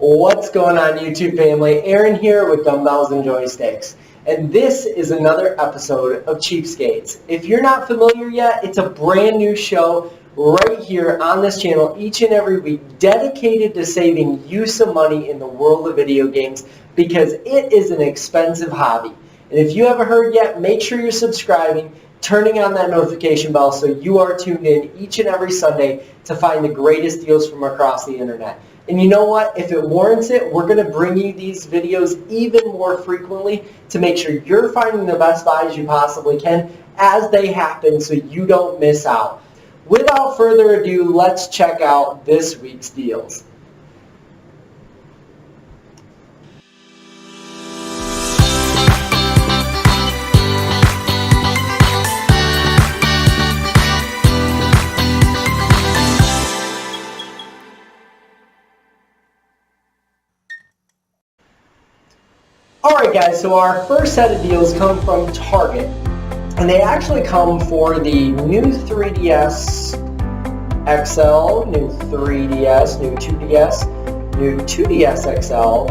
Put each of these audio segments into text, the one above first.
What's going on, YouTube family? Aaron here with Dumbbells and Joysticks. And this is another episode of Cheapskates. If you're not familiar yet, it's a brand new show right here on this channel each and every week dedicated to saving you some money in the world of video games because it is an expensive hobby. And if you haven't heard yet, make sure you're subscribing, turning on that notification bell so you are tuned in each and every Sunday to find the greatest deals from across the internet. And you know what? If it warrants it, we're going to bring you these videos even more frequently to make sure you're finding the best buys you possibly can as they happen so you don't miss out. Without further ado, let's check out this week's deals. Alright guys, so our first set of deals come from Target, and they actually come for the new 3DS XL, new 3DS, new 2DS, new 2DS XL,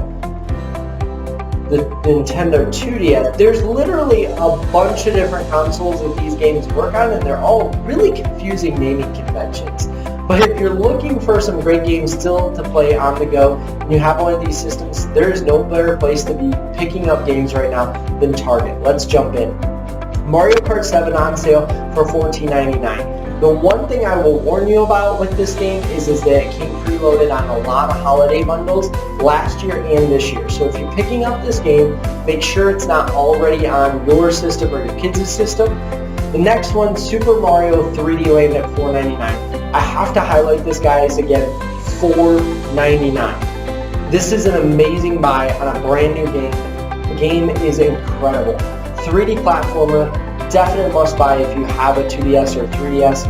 the Nintendo 2DS. There's literally a bunch of different consoles that these games work on, and they're all really confusing naming conventions. But if you're looking for some great games still to play on the go, and you have one of these systems, there is no better place to be picking up games right now than Target. Let's jump in. Mario Kart 7 on sale for $14.99. The one thing I will warn you about with this game is that it came preloaded on a lot of holiday bundles last year and this year. So if you're picking up this game, make sure it's not already on your system or your kids' system. The next one, Super Mario 3D Land at $4.99. I have to highlight this, guys, again, $4.99. This is an amazing buy on a brand new game. The game is incredible. 3D platformer, definite must buy if you have a 2DS or 3DS.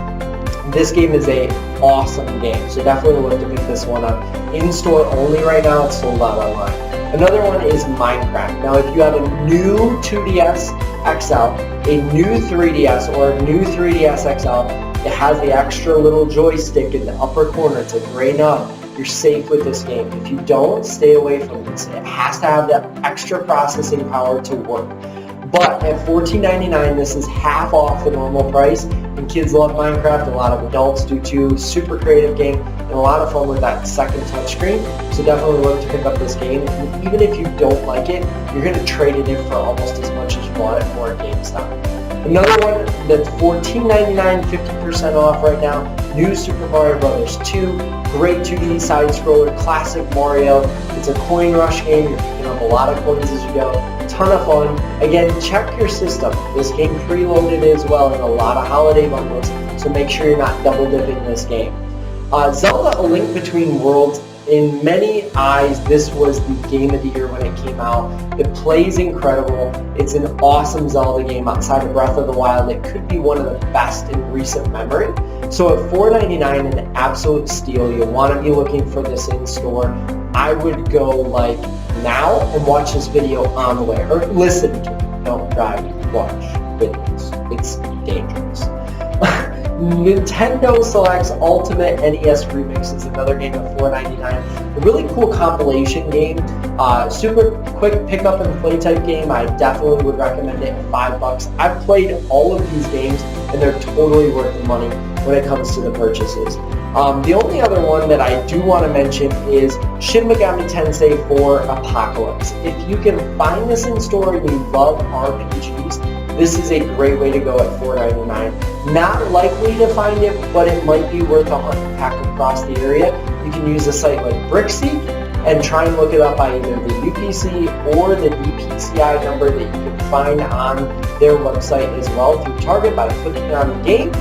This game is an awesome game, so definitely look to pick this one up. In store only right now, it's sold out online. Another one is Minecraft. Now, if you have a new 2DS XL, a new 3DS, or a new 3DS XL, it has the extra little joystick in the upper corner. It's a gray nub. You're safe with this game. If you don't, stay away from this. It has to have the extra processing power to work. But at $14.99, this is half off the normal price, and kids love Minecraft. A lot of adults do too. Super creative game, and a lot of fun with that second touchscreen. So definitely look to pick up this game. And even if you don't like it, you're going to trade it in for almost as much as you bought it for at GameStop. Another one that's $14.99, 50% off right now, new Super Mario Bros. 2, great 2D side-scroller, classic Mario. It's a coin rush game. You're picking up a lot of coins as you go. Ton of fun. Again, check your system. This game preloaded as well in a lot of holiday bundles, so make sure you're not double dipping this game. Zelda: A Link Between Worlds. In many eyes, this was the game of the year when it came out. It plays incredible. It's an awesome Zelda game outside of Breath of the Wild. It could be one of the best in recent memory. So at $4.99, an absolute steal. You'll want to be looking for this in store. I would go like now and watch this video on the way, or listen to it. Don't drive, watch videos. It's dangerous. Nintendo Selects Ultimate NES Remix is another game at $4.99. A really cool compilation game. Super quick pick up and play type game. I definitely would recommend it at $5. I've played all of these games and they're totally worth the money when it comes to the purchases. The only other one that I do want to mention is Shin Megami Tensei 4 Apocalypse. If you can find this in store and you love RPGs, this is a great way to go at $4.99. Not likely to find it, but it might be worth a hunt pack across the area. You can use a site like Brickseek and try and look it up by either the UPC or the DPCI number that you can find on their website as well through Target by clicking on the game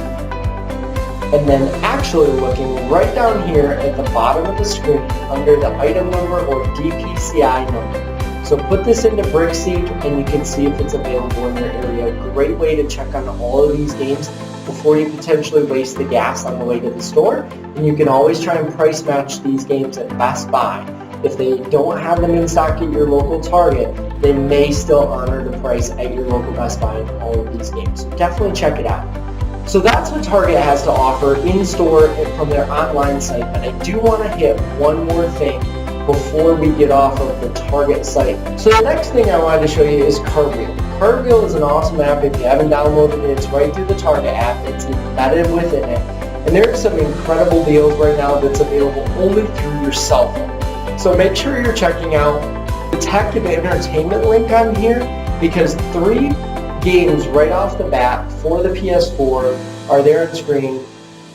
and then actually looking right down here at the bottom of the screen under the item number or DPCI number. So put this into Brickseek and you can see if it's available in your area. Great way to check on all of these games before you potentially waste the gas on the way to the store. And you can always try and price match these games at Best Buy. If they don't have them in stock at your local Target, they may still honor the price at your local Best Buy in all of these games. So definitely check it out. So that's what Target has to offer in store and from their online site. But I do want to hit one more thing before we get off of the Target site. So the next thing I wanted to show you is Cartwheel. Cartwheel is an awesome app. If you haven't downloaded it, it's right through the Target app. It's embedded within it. And there's some incredible deals right now that's available only through your cell phone. So make sure you're checking out the tech and entertainment link on here, because 3 games right off the bat for the PS4 are there on screen.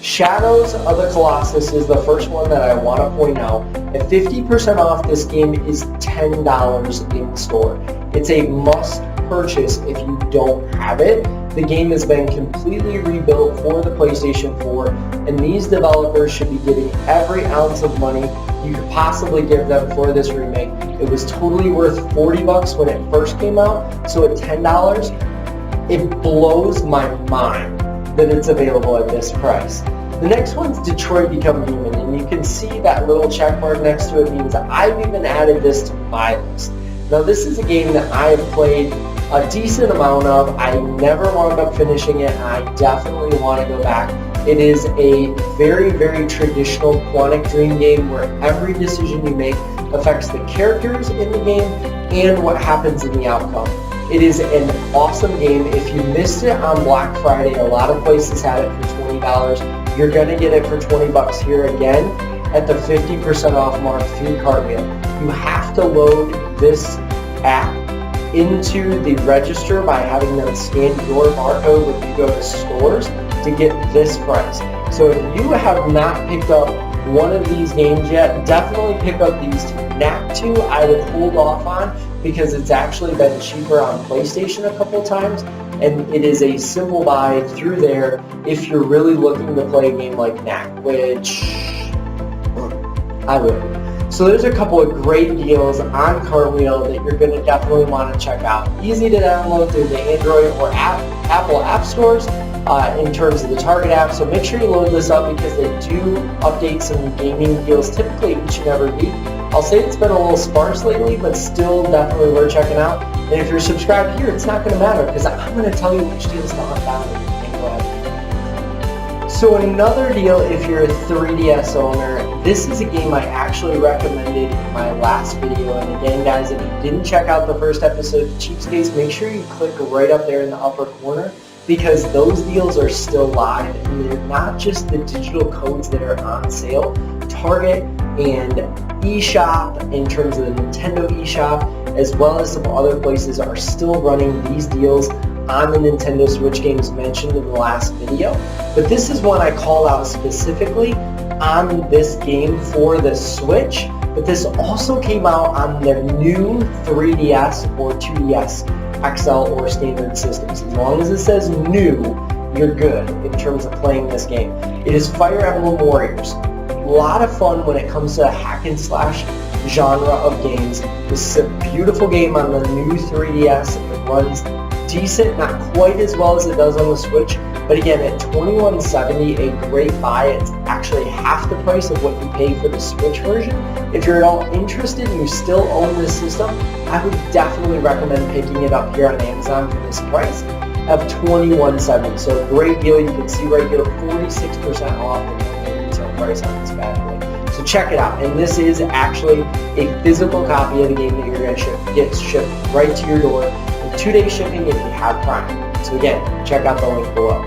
Shadows of the Colossus is the first one that I want to point out. At 50% off, this game is $10 in store. It's a must purchase if you don't have it. The game has been completely rebuilt for the PlayStation 4, and these developers should be getting every ounce of money you could possibly give them for this remake. It was totally worth $40 when it first came out, so at $10, it blows my mind that it's available at this price. The next one's Detroit Become Human, and you can see that little check mark next to it means I've even added this to my list. Now this is a game that I have played a decent amount of. I never wound up finishing it, and I definitely want to go back. It is a very, very traditional Quantic Dream game where every decision you make affects the characters in the game and what happens in the outcome. It is an awesome game. If you missed it on Black Friday, a lot of places had it for $20. You're going to get it for $20 here again at the 50% off mark through Cartwheel. You have to load this app into the register by having them scan your barcode when you go to stores to get this price. So if you have not picked up one of these games yet, definitely pick up these two. Knack 2 I would hold off on because it's actually been cheaper on PlayStation a couple times, and it is a simple buy through there if you're really looking to play a game like Knack, which I would. So there's a couple of great deals on Cartwheel that you're going to definitely want to check out. Easy to download through the Android or Apple app stores in terms of the Target app. So make sure you load this up because they do update some gaming deals typically each and every week. I'll say it's been a little sparse lately, but still definitely worth checking out. And if you're subscribed here, it's not going to matter because I'm going to tell you which deals to hunt down and you can go ahead. So another deal, if you're a 3DS owner, this is a game I actually recommended in my last video. And again, guys, if you didn't check out the first episode of Cheapskates, make sure you click right up there in the upper corner because those deals are still live. And they're not just the digital codes that are on sale. Target and eShop, in terms of the Nintendo eShop, as well as some other places, are still running these deals on the Nintendo Switch games mentioned in the last video. But this is one I called out specifically on this game for the Switch, but this also came out on the new 3DS or 2DS XL or standard systems. As long as it says new, you're good in terms of playing this game. It is Fire Emblem Warriors. A lot of fun when it comes to hack and slash genre of games. This is a beautiful game on the new 3DS. It runs decent, not quite as well as it does on the Switch, but again, at $21.70, a great buy. It's actually half the price of what you pay for the Switch version. If you're at all interested and you still own this system, I would definitely recommend picking it up here on Amazon for this price of $21.70. So a great deal. You can see right here, 46% off the retail price on this bad boy. So check it out. And this is actually a physical copy of the game that you're going to get shipped right to your door. 2-day shipping if you have Prime. So again, check out the link below.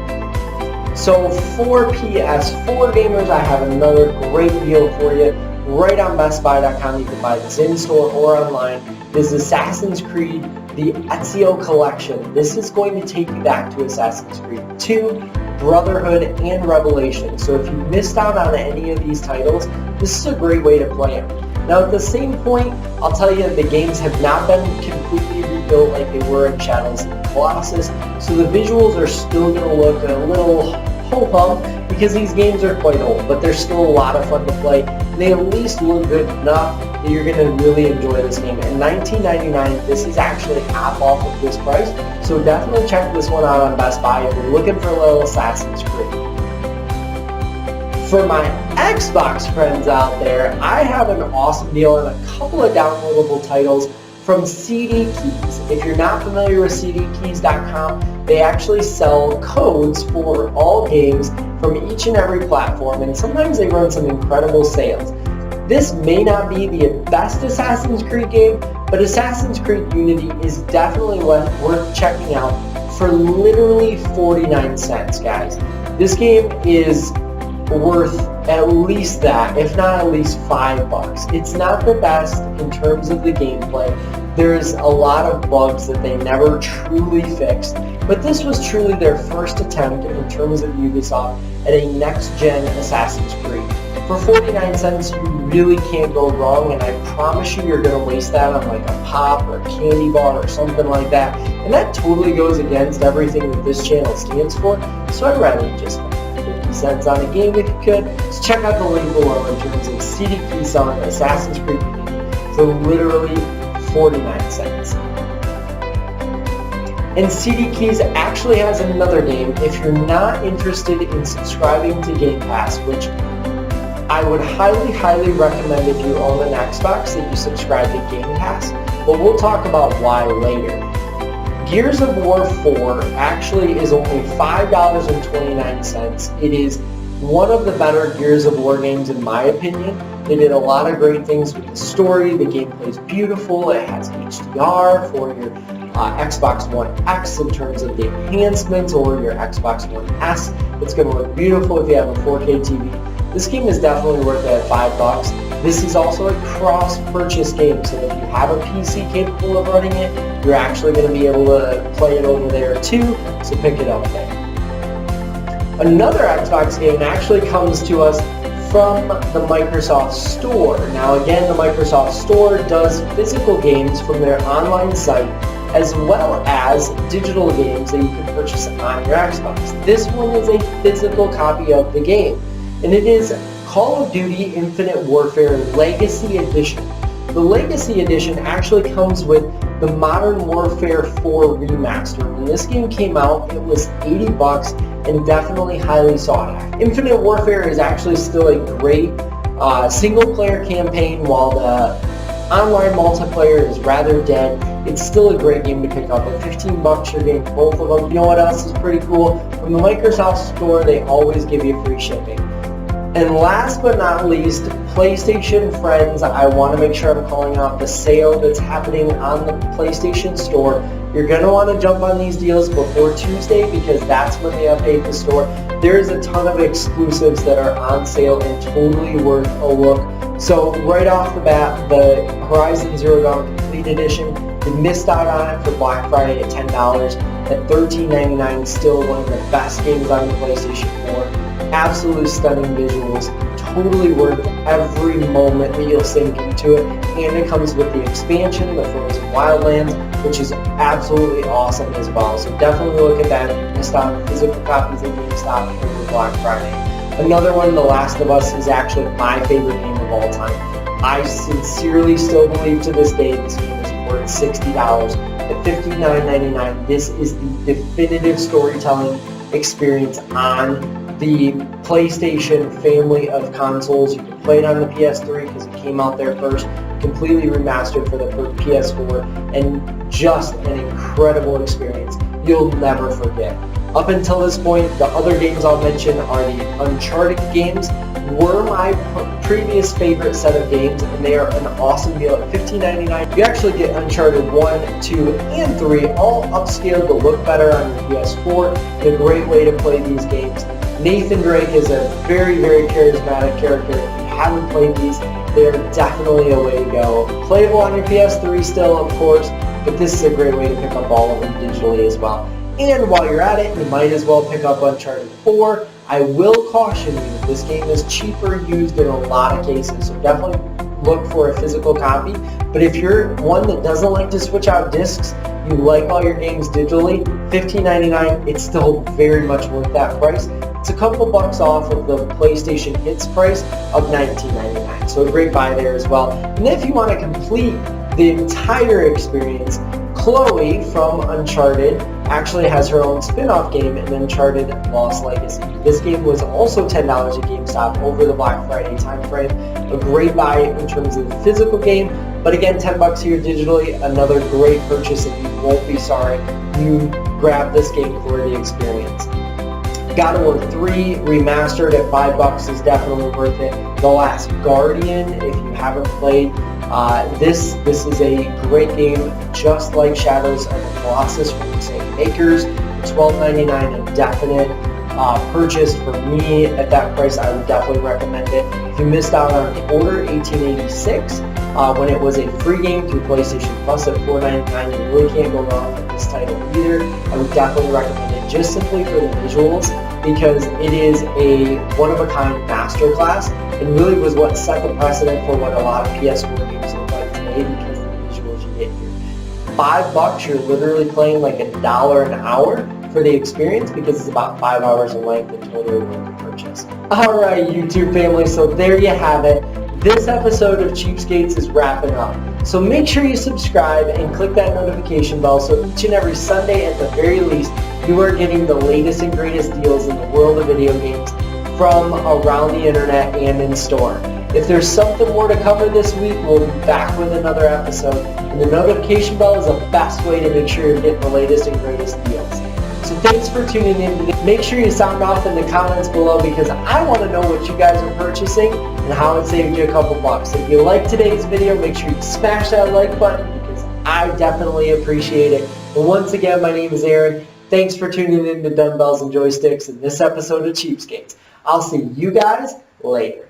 So for PS4 gamers, I have another great deal for you. Right on BestBuy.com, you can buy this in-store or online. This is Assassin's Creed, the Ezio Collection. This is going to take you back to Assassin's Creed 2, Brotherhood, and Revelation. So if you missed out on any of these titles, this is a great way to play them. Now at the same point, I'll tell you the games have not been completely rebuilt like they were in Shadows of the Colossus, so the visuals are still going to look a little ho-hum because these games are quite old, but they're still a lot of fun to play. They at least look good enough that you're going to really enjoy this game. At $19.99, this is actually half off of this price, so definitely check this one out on Best Buy if you're looking for a little Assassin's Creed. For my Xbox friends out there, I have an awesome deal on a couple of downloadable titles from CD Keys. If you're not familiar with cdkeys.com, they actually sell codes for all games from each and every platform, and sometimes they run some incredible sales. This may not be the best Assassin's Creed game, but Assassin's Creed Unity is definitely worth checking out for literally 49 cents, guys. This game is worth at least that, if not at least $5. It's not the best in terms of the gameplay. There's a lot of bugs that they never truly fixed, but this was truly their first attempt in terms of Ubisoft at a next-gen Assassin's Creed. For 49 cents, you really can't go wrong, and I promise you're going to waste that on like a pop or a candy bar or something like that, and that totally goes against everything that this channel stands for, so I'd rather you just spend 50 cents on a game if you could. So check out the link below in terms of CD keys on Assassin's Creed Unity for literally 49 cents. And CD Keys actually has another game if you're not interested in subscribing to Game Pass, which I would highly recommend if you own an Xbox that you subscribe to Game Pass, but we'll talk about why later. Gears of War 4 actually is only $5.29. It is one of the better Gears of War games in my opinion. They did a lot of great things with the story. The gameplay is beautiful. It has HDR for your Xbox One X in terms of the enhancements, or your Xbox One S. It's going to look beautiful if you have a 4K TV. This game is definitely worth it at $5. This is also a cross-purchase game, so if you have a PC capable of running it, you're actually going to be able to play it over there too, so pick it up there. Another Xbox game actually comes to us from the Microsoft Store. Now again, the Microsoft Store does physical games from their online site, as well as digital games that you can purchase on your Xbox. This one is a physical copy of the game, and it is Call of Duty Infinite Warfare Legacy Edition. The Legacy Edition actually comes with the Modern Warfare 4 Remaster. When this game came out, it was $80 and definitely highly sought after. Infinite Warfare is actually still a great single-player campaign, while the online multiplayer is rather dead. It's still a great game to pick up. At $15, you're getting both of them. You know what else is pretty cool? From the Microsoft Store, they always give you free shipping. And last but not least, PlayStation Friends. I want to make sure I'm calling out the sale that's happening on the PlayStation Store. You're going to want to jump on these deals before Tuesday, because that's when they update the store. There's a ton of exclusives that are on sale and totally worth a look. So right off the bat, the Horizon Zero Dawn Complete Edition, you missed out on it for Black Friday at $10. At $13.99, still one of the best games on the PlayStation 4. Absolutely stunning visuals, totally worth every moment that you'll sink into it, and it comes with the expansion, the Frozen Wildlands, which is absolutely awesome as well. So definitely look at that. Missed on physical copies at GameStop over Black Friday. Another one, The Last of Us, is actually my favorite game of all time. I sincerely still believe to this day this game is worth $60. At $59.99, this is the definitive storytelling experience on the PlayStation family of consoles. You can play it on the PS3 because it came out there first, completely remastered for the PS4, and just an incredible experience you'll never forget. Up until this point, the other games I'll mention are the Uncharted games. Were my previous favorite set of games, and they are an awesome deal. At $15.99, you actually get Uncharted 1, 2, and 3, all upscaled to look better on your PS4. It's a great way to play these games. Nathan Drake is a very charismatic character. If you haven't played these, they are definitely a way to go. Playable on your PS3 still, of course, but this is a great way to pick up all of them digitally as well. And while you're at it, you might as well pick up Uncharted 4. I will caution you, this game is cheaper used in a lot of cases, so definitely look for a physical copy. But if you're one that doesn't like to switch out discs, you like all your games digitally, $15.99, it's still very much worth that price. It's a couple bucks off of the PlayStation Hits price of $19.99, so a great buy there as well. And if you want to complete the entire experience, Chloe from Uncharted actually has her own spin-off game in Uncharted Lost Legacy. This game was also $10 at GameStop over the Black Friday time frame. A great buy in terms of the physical game, but again, $10 here digitally, another great purchase, and you won't be sorry you grabbed this game for the experience. God of War 3 remastered at $5 is definitely worth it. The Last Guardian, if you haven't played, this is a great game, just like Shadows of the Colossus from the same makers. It's $12.99 indefinite purchase for me. At that price, I would definitely recommend it. If you missed out on the Order 1886, when it was a free game through PlayStation Plus at $4.99, you really can't go wrong with this title either. I would definitely recommend it just simply for the visuals, because it is a one-of-a-kind masterclass and really was what set the precedent for what a lot of PS4 games look like today because of the visuals you get here. $5, you're literally playing like $1 an hour for the experience because it's about 5 hours in length and totally worth the purchase. Alright, YouTube family, so there you have it. This episode of Cheapskates is wrapping up. So make sure you subscribe and click that notification bell so each and every Sunday at the very least you are getting the latest and greatest deals in the world of video games from around the internet and in store. If there's something more to cover this week, we'll be back with another episode. And the notification bell is the best way to make sure you're getting the latest and greatest deals. So thanks for tuning in today. Make sure you sound off in the comments below because I want to know what you guys are purchasing and how it saved you a couple bucks. If you like today's video, make sure you smash that like button because I definitely appreciate it. And once again, my name is Aaron. Thanks for tuning in to Dumbbells and Joysticks in this episode of Cheapskates. I'll see you guys later.